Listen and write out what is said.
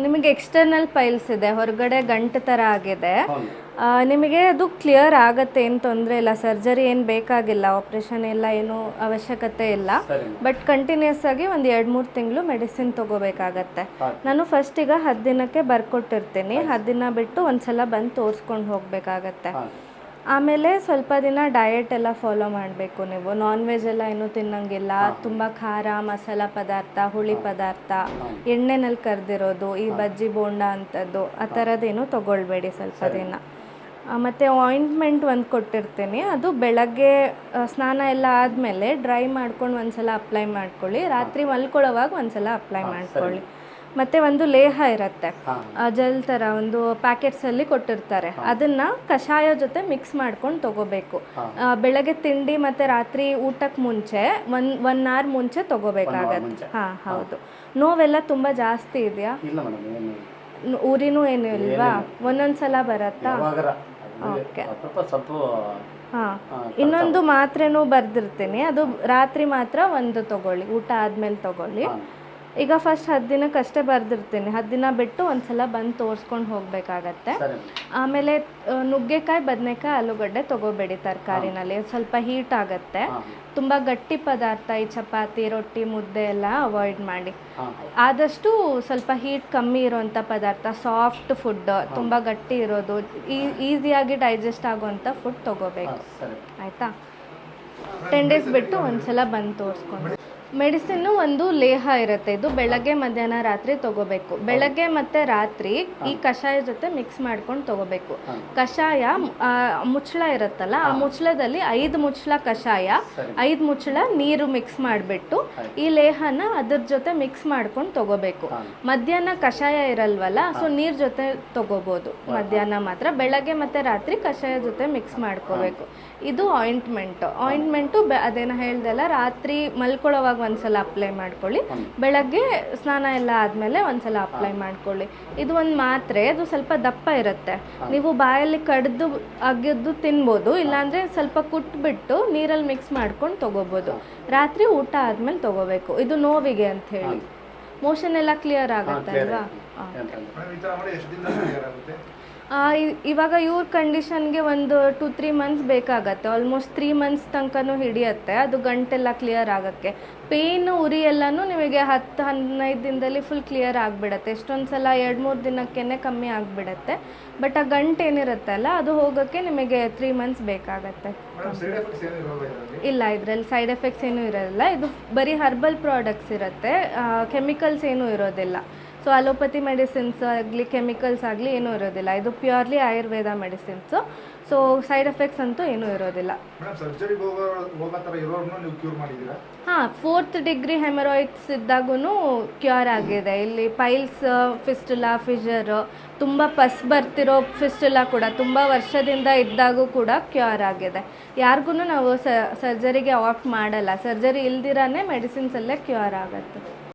ನಿಮಗೆ external piles ಇದೆ, ಹೊರಗಡೆ ಗಂಟು ಥರ ಆಗಿದೆ. ನಿಮಗೆ ಅದು ಕ್ಲಿಯರ್ ಆಗುತ್ತೆ, ಏನು ತೊಂದರೆ ಇಲ್ಲ. ಸರ್ಜರಿ ಏನು ಬೇಕಾಗಿಲ್ಲ, ಆಪ್ರೇಷನ್ ಎಲ್ಲ ಏನು ಅವಶ್ಯಕತೆ ಇಲ್ಲ. ಬಟ್ ಕಂಟಿನ್ಯೂಸ್ ಆಗಿ ಒಂದು 2-3 ತಿಂಗಳು ಮೆಡಿಸಿನ್ ತೊಗೋಬೇಕಾಗತ್ತೆ. ನಾನು ಫಸ್ಟ್ ಈಗ 10 ದಿನಕ್ಕೆ ಬರ್ಕೊಟ್ಟಿರ್ತೀನಿ. 10 ದಿನ ಬಿಟ್ಟು ಒಂದ್ಸಲ ಬಂದು ತೋರಿಸ್ಕೊಂಡು ಹೋಗಬೇಕಾಗತ್ತೆ. ಆಮೇಲೆ ಸ್ವಲ್ಪ ದಿನ ಡಯಟ್ ಎಲ್ಲ ಫಾಲೋ ಮಾಡಬೇಕು. ನೀವು ನಾನ್ ವೆಜ್ ಎಲ್ಲ ಏನೂ ತಿನ್ನಂಗಿಲ್ಲ. ತುಂಬ ಖಾರ, ಮಸಾಲ ಪದಾರ್ಥ, ಹುಳಿ ಪದಾರ್ಥ, ಎಣ್ಣೆನಲ್ಲಿ ಕರೆದಿರೋದು, ಈ ಬಜ್ಜಿ ಬೋಂಡ ಅಂಥದ್ದು ಆ ಥರದ್ದೇನು ತೊಗೊಳ್ಬೇಡಿ ಸ್ವಲ್ಪ ದಿನ. ಮತ್ತು ಆಯಿಂಟ್ಮೆಂಟ್ ಒಂದು ಕೊಟ್ಟಿರ್ತೀನಿ. ಅದು ಬೆಳಗ್ಗೆ ಸ್ನಾನ ಎಲ್ಲ ಆದಮೇಲೆ ಡ್ರೈ ಮಾಡ್ಕೊಂಡು ಒಂದ್ಸಲ ಅಪ್ಲೈ ಮಾಡ್ಕೊಳ್ಳಿ. ರಾತ್ರಿ ಮಲ್ಕೊಳ್ಳೋವಾಗ ಒಂದ್ಸಲ ಅಪ್ಲೈ ಮಾಡ್ಕೊಳ್ಳಿ. ಮತ್ತು ಒಂದು ಲೇಹ ಇರುತ್ತೆ, ಜೆಲ್ ಥರ ಒಂದು ಪ್ಯಾಕೆಟ್ಸಲ್ಲಿ ಕೊಟ್ಟಿರ್ತಾರೆ. ಅದನ್ನು ಕಷಾಯ ಜೊತೆ ಮಿಕ್ಸ್ ಮಾಡ್ಕೊಂಡು ತೊಗೋಬೇಕು. ಬೆಳಗ್ಗೆ ತಿಂಡಿ ಮತ್ತು ರಾತ್ರಿ ಊಟಕ್ಕೆ ಮುಂಚೆ 1 ಅವರ್ ಮುಂಚೆ ತೊಗೋಬೇಕಾಗತ್ತೆ. ಹಾಂ, ಹೌದು. ನೋವೆಲ್ಲ ತುಂಬ ಜಾಸ್ತಿ ಇದೆಯಾ? ಊರಿನೂ ಏನು ಇಲ್ವಾ? ಒಂದೊಂದು ಸಲ ಬರುತ್ತಾ? ಓಕೆ. ಹಾಂ, ಇನ್ನೊಂದು ಮಾತ್ರೆನೂ ಬರೆದಿರ್ತೀನಿ. ಅದು ರಾತ್ರಿ ಮಾತ್ರ ಒಂದು ತೊಗೊಳ್ಳಿ, ಊಟ ಆದಮೇಲೆ ತೊಗೊಳ್ಳಿ. ಈಗ ಫಸ್ಟ್ 10 ದಿನಕ್ಕಷ್ಟೇ ಬರೆದಿರ್ತೀನಿ. 10 ದಿನ ಬಿಟ್ಟು ಒಂದ್ಸಲ ಬಂದು ತೋರಿಸ್ಕೊಂಡು ಹೋಗಬೇಕಾಗತ್ತೆ. ಆಮೇಲೆ ನುಗ್ಗೆಕಾಯಿ, ಬದನೆಕಾಯಿ, ಆಲೂಗಡ್ಡೆ ತೊಗೋಬೇಡಿ ತರಕಾರಿನಲ್ಲಿ, ಸ್ವಲ್ಪ ಹೀಟ್ ಆಗುತ್ತೆ. ತುಂಬ ಗಟ್ಟಿ ಪದಾರ್ಥ, ಈ ಚಪಾತಿ, ರೊಟ್ಟಿ, ಮುದ್ದೆ ಎಲ್ಲ ಅವಾಯ್ಡ್ ಮಾಡಿ. ಆದಷ್ಟು ಸ್ವಲ್ಪ ಹೀಟ್ ಕಮ್ಮಿ ಇರೋವಂಥ ಪದಾರ್ಥ, ಸಾಫ್ಟ್ ಫುಡ್, ತುಂಬ ಗಟ್ಟಿ ಇರೋದು, ಈಸಿಯಾಗಿ ಡೈಜೆಸ್ಟ್ ಆಗೋವಂಥ ಫುಡ್ ತೊಗೋಬೇಕು. ಆಯಿತಾ? 10 ಡೇಸ್ ಬಿಟ್ಟು ಒಂದ್ಸಲ ಬಂದು ತೋರಿಸ್ಕೊಂಡು. ಮೆಡಿಸಿನ್ನು ಒಂದು ಲೇಹ ಇರುತ್ತೆ. ಇದು ಬೆಳಗ್ಗೆ, ಮಧ್ಯಾಹ್ನ, ರಾತ್ರಿ ತೊಗೋಬೇಕು. ಬೆಳಗ್ಗೆ ಮತ್ತು ರಾತ್ರಿ ಈ ಕಷಾಯ ಜೊತೆ ಮಿಕ್ಸ್ ಮಾಡ್ಕೊಂಡು ತೊಗೋಬೇಕು. ಕಷಾಯ ಮುಚ್ಚಳ ಇರುತ್ತಲ್ಲ, ಆ ಮುಚ್ಚಳದಲ್ಲಿ 5 ಮುಚ್ಚಳ ಕಷಾಯ, 5 ಮುಚ್ಚಳ ನೀರು ಮಿಕ್ಸ್ ಮಾಡಿಬಿಟ್ಟು ಈ ಲೇಹನ ಅದ್ರ ಜೊತೆ ಮಿಕ್ಸ್ ಮಾಡ್ಕೊಂಡು ತೊಗೋಬೇಕು. ಮಧ್ಯಾಹ್ನ ಕಷಾಯ ಇರಲ್ವಲ್ಲ, ಸೊ ನೀರು ಜೊತೆ ತೊಗೋಬೋದು ಮಧ್ಯಾಹ್ನ ಮಾತ್ರ. ಬೆಳಗ್ಗೆ ಮತ್ತು ರಾತ್ರಿ ಕಷಾಯ ಜೊತೆ ಮಿಕ್ಸ್ ಮಾಡ್ಕೋಬೇಕು. ಇದು ಆಯಿಂಟ್ಮೆಂಟು ಅದೇನೋ ಹೇಳ್ದಲ್ಲ, ರಾತ್ರಿ ಮಲ್ಕೊಳ್ಳೋವಾಗ ಒಂದ್ಸಲ ಅಪ್ಲೈ ಮಾಡ್ಕೊಳ್ಳಿ. ಬೆಳಗ್ಗೆ ಸ್ನಾನ ಎಲ್ಲ ಆದಮೇಲೆ ಒಂದ್ಸಲ ಅಪ್ಲೈ ಮಾಡ್ಕೊಳ್ಳಿ. ಇದು ಒಂದು ಮಾತ್ರೆ, ಅದು ಸ್ವಲ್ಪ ದಪ್ಪ ಇರುತ್ತೆ. ನೀವು ಬಾಯಲ್ಲಿ ಕಡ್ದು ಅಗೆದು ತಿನ್ಬೋದು, ಇಲ್ಲಾಂದರೆ ಸ್ವಲ್ಪ ಕುಟ್ಬಿಟ್ಟು ನೀರಲ್ಲಿ ಮಿಕ್ಸ್ ಮಾಡ್ಕೊಂಡು ತೊಗೋಬೋದು. ರಾತ್ರಿ ಊಟ ಆದಮೇಲೆ ತೊಗೋಬೇಕು. ಇದು ನೋವಿಗೆ ಅಂತ ಹೇಳಿ. ಮೋಷನ್ ಎಲ್ಲ ಕ್ಲಿಯರ್ ಆಗುತ್ತೆ ಅಲ್ವಾ? ಇವಾಗ ಇವ್ರ ಕಂಡೀಷನ್ಗೆ ಒಂದು 2-3 ಮಂತ್ಸ್ ಬೇಕಾಗತ್ತೆ. ಆಲ್ಮೋಸ್ಟ್ 3 ಮಂತ್ಸ್ ತನಕನೂ ಹಿಡಿಯುತ್ತೆ ಅದು ಗಂಟೆಲ್ಲ ಕ್ಲಿಯರ್ ಆಗೋಕ್ಕೆ. ಪೇಯ್ನು, ಉರಿ ಎಲ್ಲನೂ ನಿಮಗೆ 10-15 ದಿನದಲ್ಲಿ ಫುಲ್ ಕ್ಲಿಯರ್ ಆಗಿಬಿಡತ್ತೆ. ಎಷ್ಟೊಂದು ಸಲ 2-3 ದಿನಕ್ಕೇ ಕಮ್ಮಿ ಆಗಿಬಿಡತ್ತೆ. ಬಟ್ ಆ ಗಂಟೆ ಏನಿರುತ್ತಲ್ಲ, ಅದು ಹೋಗೋಕ್ಕೆ ನಿಮಗೆ 3 ಮಂತ್ಸ್ ಬೇಕಾಗತ್ತೆ. ಇಲ್ಲ, ಇದರಲ್ಲಿ ಸೈಡ್ ಎಫೆಕ್ಟ್ಸ್ ಏನೂ ಇರೋದಿಲ್ಲ. ಇದು ಬರೀ ಹರ್ಬಲ್ ಪ್ರಾಡಕ್ಟ್ಸ್ ಇರುತ್ತೆ, ಕೆಮಿಕಲ್ಸ್ ಏನೂ ಇರೋದಿಲ್ಲ. ಸೊ ಅಲೋಪತಿ ಮೆಡಿಸಿನ್ಸ್ ಆಗಲಿ, ಕೆಮಿಕಲ್ಸ್ ಆಗಲಿ ಏನೂ ಇರೋದಿಲ್ಲ. ಇದು purely Ayurveda medicines. So side effects ಅಂತೂ ಏನೂ ಇರೋದಿಲ್ಲ. ಹಾಂ, 4th ಡಿಗ್ರಿ ಹೆಮರಾಯ್ಡ್ಸ್ ಇದ್ದಾಗೂ ಕ್ಯೂರ್ ಆಗಿದೆ. ಇಲ್ಲಿ ಪೈಲ್ಸ್, ಫಿಸ್ಟುಲಾ, ಫಿಷರ್, ತುಂಬ ಪಸ್ ಬರ್ತಿರೋ ಫಿಸ್ಟುಲಾ ಕೂಡ ತುಂಬ ವರ್ಷದಿಂದ ಇದ್ದಾಗೂ ಕೂಡ ಕ್ಯೂರ್ ಆಗಿದೆ. ಯಾರಿಗೂ ನಾವು ಸರ್ಜರಿಗೆ ಆಪ್ಟ್ ಮಾಡಲ್ಲ. ಸರ್ಜರಿ ಇಲ್ದಿರಾನೇ ಮೆಡಿಸಿನ್ಸಲ್ಲೇ ಕ್ಯೂರ್ ಆಗುತ್ತೆ.